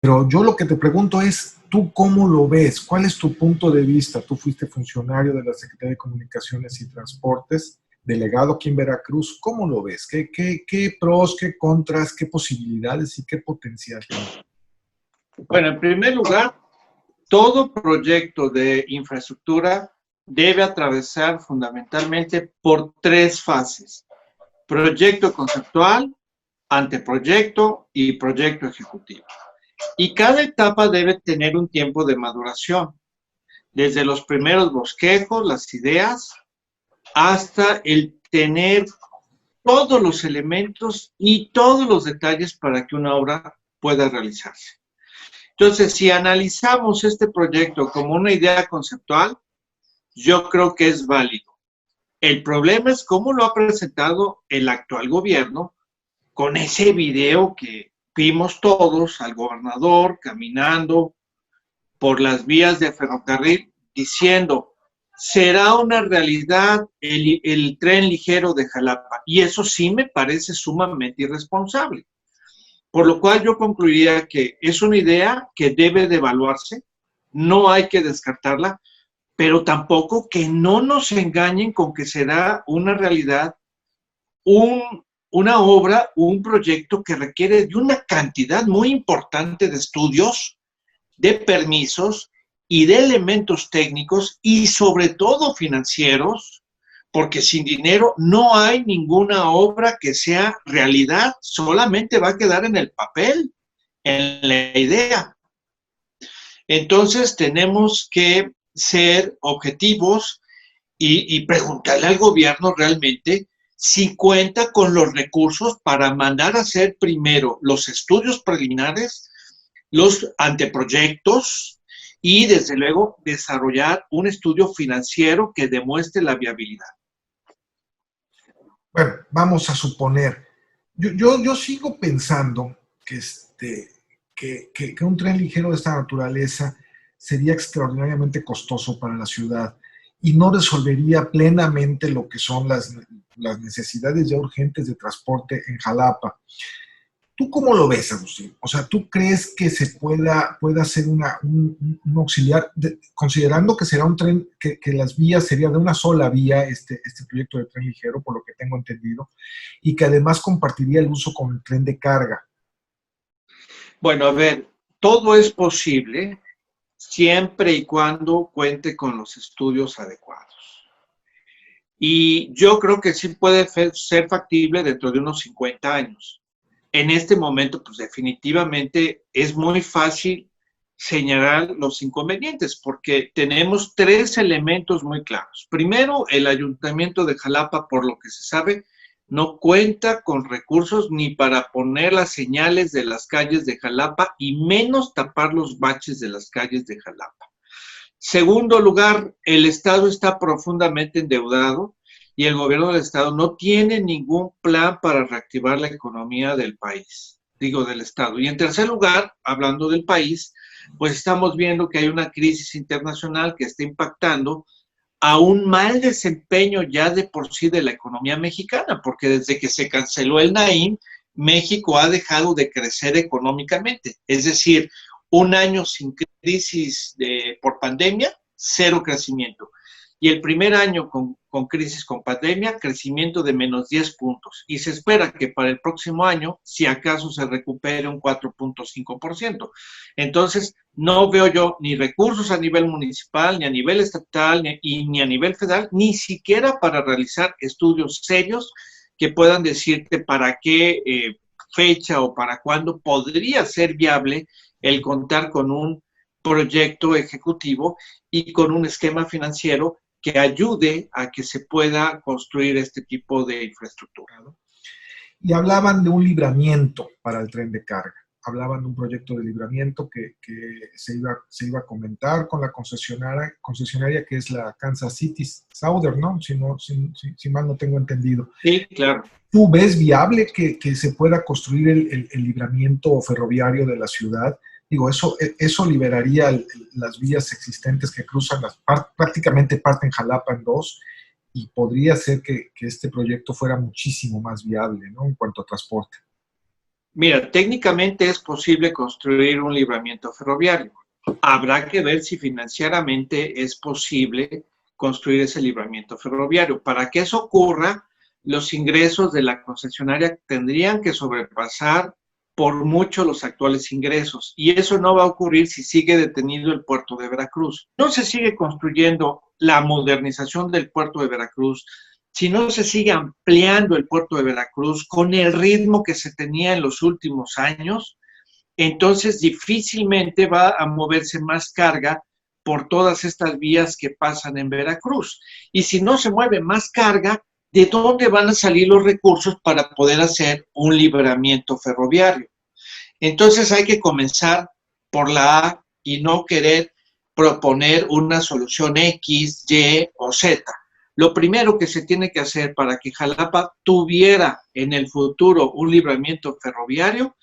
Pero yo lo que te pregunto es, ¿tú cómo lo ves? ¿Cuál es tu punto de vista? Tú fuiste funcionario de la Secretaría de Comunicaciones y Transportes, delegado aquí en Veracruz. ¿Cómo lo ves? ¿Qué pros, qué contras, qué posibilidades y qué potencial tiene? Bueno, en primer lugar, todo proyecto de infraestructura debe atravesar fundamentalmente por tres fases: proyecto conceptual, anteproyecto y proyecto ejecutivo. Y cada etapa debe tener un tiempo de maduración, desde los primeros bosquejos, las ideas, hasta el tener todos los elementos y todos los detalles para que una obra pueda realizarse. Entonces, si analizamos este proyecto como una idea conceptual, yo creo que es válido. El problema es cómo lo ha presentado el actual gobierno con ese video que vimos todos al gobernador caminando por las vías de ferrocarril diciendo: será una realidad el tren ligero de Jalapa. Y eso sí me parece sumamente irresponsable. Por lo cual yo concluiría que es una idea que debe de evaluarse, no hay que descartarla, pero tampoco que no nos engañen con que será una realidad, una obra, un proyecto que requiere de una cantidad muy importante de estudios, de permisos y de elementos técnicos y sobre todo financieros, porque sin dinero no hay ninguna obra que sea realidad, solamente va a quedar en el papel, en la idea. Entonces tenemos que ser objetivos y preguntarle al gobierno realmente si cuenta con los recursos para mandar a hacer primero los estudios preliminares, los anteproyectos y desde luego desarrollar un estudio financiero que demuestre la viabilidad. Bueno, vamos a suponer, yo sigo pensando que, que un tren ligero de esta naturaleza sería extraordinariamente costoso para la ciudad y no resolvería plenamente lo que son las necesidades ya urgentes de transporte en Jalapa. ¿Tú cómo lo ves, Agustín? O sea, ¿tú crees que se pueda hacer un auxiliar, considerando que será un tren, que las vías sería de una sola vía, este proyecto de tren ligero, por lo que tengo entendido, y que además compartiría el uso con el tren de carga? Bueno, a ver, todo es posible siempre y cuando cuente con los estudios adecuados. Y yo creo que sí puede ser factible dentro de unos 50 años. En este momento, pues definitivamente es muy fácil señalar los inconvenientes porque tenemos tres elementos muy claros. Primero, el Ayuntamiento de Jalapa, por lo que se sabe, no cuenta con recursos ni para poner las señales de las calles de Jalapa y menos tapar los baches de las calles de Jalapa. Segundo lugar, el Estado está profundamente endeudado y el gobierno del Estado no tiene ningún plan para reactivar la economía del país, digo del Estado. Y en tercer lugar, hablando del país, pues estamos viendo que hay una crisis internacional que está impactando a un mal desempeño ya de por sí de la economía mexicana, porque desde que se canceló el Naim, México ha dejado de crecer económicamente. Es decir, un año sin crisis por pandemia, cero crecimiento. Y el primer año con crisis con pandemia, crecimiento de menos 10 puntos. Y se espera que para el próximo año, si acaso se recupere un 4.5%. Entonces, no veo yo ni recursos a nivel municipal, ni a nivel estatal, ni a nivel federal, ni siquiera para realizar estudios serios que puedan decirte para qué fecha o para cuándo podría ser viable el contar con un proyecto ejecutivo y con un esquema financiero que ayude a que se pueda construir este tipo de infraestructura, ¿no? Y hablaban de un libramiento para el tren de carga. Hablaban de un proyecto de libramiento que se iba a comentar con la concesionaria que es la Kansas City Southern, ¿no? Si mal no tengo entendido. Sí, claro. ¿Tú ves viable que se pueda construir el libramiento ferroviario de la ciudad? Digo, eso liberaría las vías existentes que cruzan, prácticamente parten Jalapa en dos, y podría ser que este proyecto fuera muchísimo más viable, ¿no? En cuanto a transporte. Mira, técnicamente es posible construir un libramiento ferroviario. Habrá que ver si financieramente es posible construir ese libramiento ferroviario. Para que eso ocurra, los ingresos de la concesionaria tendrían que sobrepasar por mucho los actuales ingresos. Y eso no va a ocurrir si sigue detenido el puerto de Veracruz. No se sigue construyendo la modernización del puerto de Veracruz, si no se sigue ampliando el puerto de Veracruz con el ritmo que se tenía en los últimos años, entonces difícilmente va a moverse más carga por todas estas vías que pasan en Veracruz. Y si no se mueve más carga, ¿de dónde van a salir los recursos para poder hacer un libramiento ferroviario? Entonces hay que comenzar por la A y no querer proponer una solución X, Y o Z. Lo primero que se tiene que hacer para que Jalapa tuviera en el futuro un libramiento ferroviario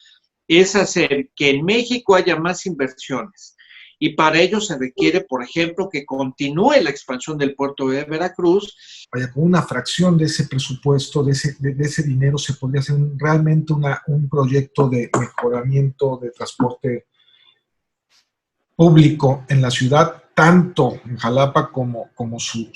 es hacer que en México haya más inversiones. Y para ello se requiere, por ejemplo, que continúe la expansión del puerto de Veracruz. Vaya, con una fracción de ese presupuesto, de ese dinero, se podría hacer realmente un proyecto de mejoramiento de transporte público en la ciudad, tanto en Jalapa como su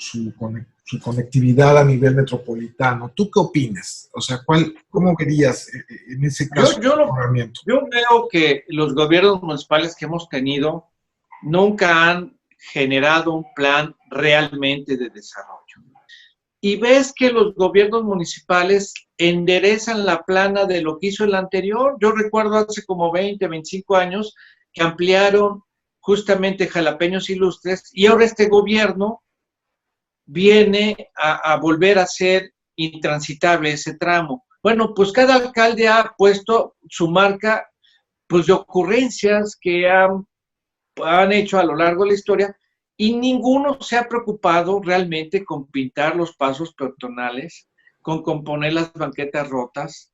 conectividad a nivel metropolitano. ¿Tú qué opinas? O sea, ¿cómo verías en ese caso el mejoramiento? Yo veo que los gobiernos municipales que hemos tenido nunca han generado un plan realmente de desarrollo. Y ves que los gobiernos municipales enderezan la plana de lo que hizo el anterior. Yo recuerdo hace como 20, 25 años que ampliaron justamente Jalapeños Ilustres, y ahora este gobierno viene a volver a ser intransitable ese tramo. Bueno, pues cada alcalde ha puesto su marca pues de ocurrencias que han hecho a lo largo de la historia, y ninguno se ha preocupado realmente con pintar los pasos peatonales, con componer las banquetas rotas,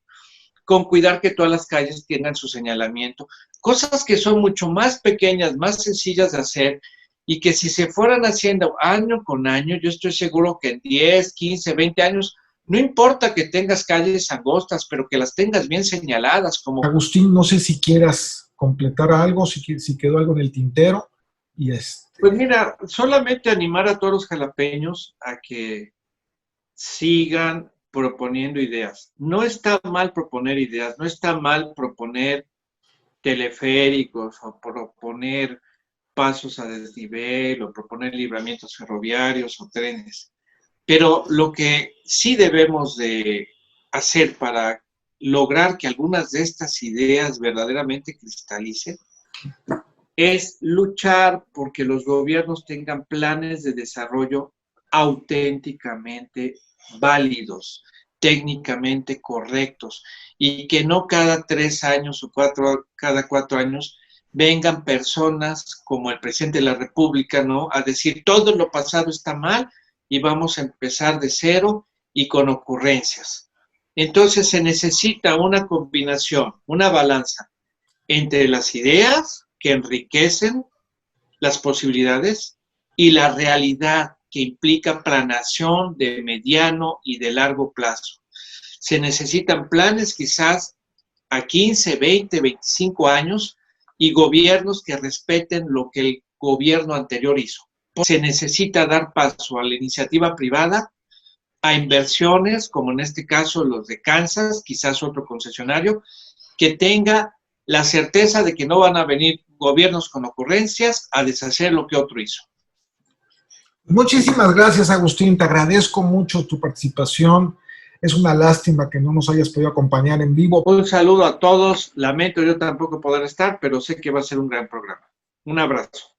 con cuidar que todas las calles tengan su señalamiento. Cosas que son mucho más pequeñas, más sencillas de hacer, y que si se fueran haciendo año con año, yo estoy seguro que en 10, 15, 20 años, no importa que tengas calles angostas, pero que las tengas bien señaladas. Como Agustín, no sé si quieras completar algo, si quedó algo en el tintero. Pues mira, solamente animar a todos los jalapeños a que sigan proponiendo ideas. No está mal proponer ideas, no está mal proponer teleféricos o proponer pasos a desnivel o proponer libramientos ferroviarios o trenes. Pero lo que sí debemos de hacer para lograr que algunas de estas ideas verdaderamente cristalicen es luchar porque los gobiernos tengan planes de desarrollo auténticamente válidos, técnicamente correctos, y que no cada 3 años o cada 4 años vengan personas como el presidente de la República, ¿no?, a decir todo lo pasado está mal y vamos a empezar de cero y con ocurrencias. Entonces se necesita una combinación, una balanza entre las ideas que enriquecen las posibilidades y la realidad que implica planeación de mediano y de largo plazo. Se necesitan planes quizás a 15, 20, 25 años y gobiernos que respeten lo que el gobierno anterior hizo. Se necesita dar paso a la iniciativa privada, a inversiones, como en este caso los de Kansas, quizás otro concesionario, que tenga la certeza de que no van a venir gobiernos con ocurrencias a deshacer lo que otro hizo. Muchísimas gracias, Agustín. Te agradezco mucho tu participación. Es una lástima que no nos hayas podido acompañar en vivo. Un saludo a todos. Lamento yo tampoco poder estar, pero sé que va a ser un gran programa. Un abrazo.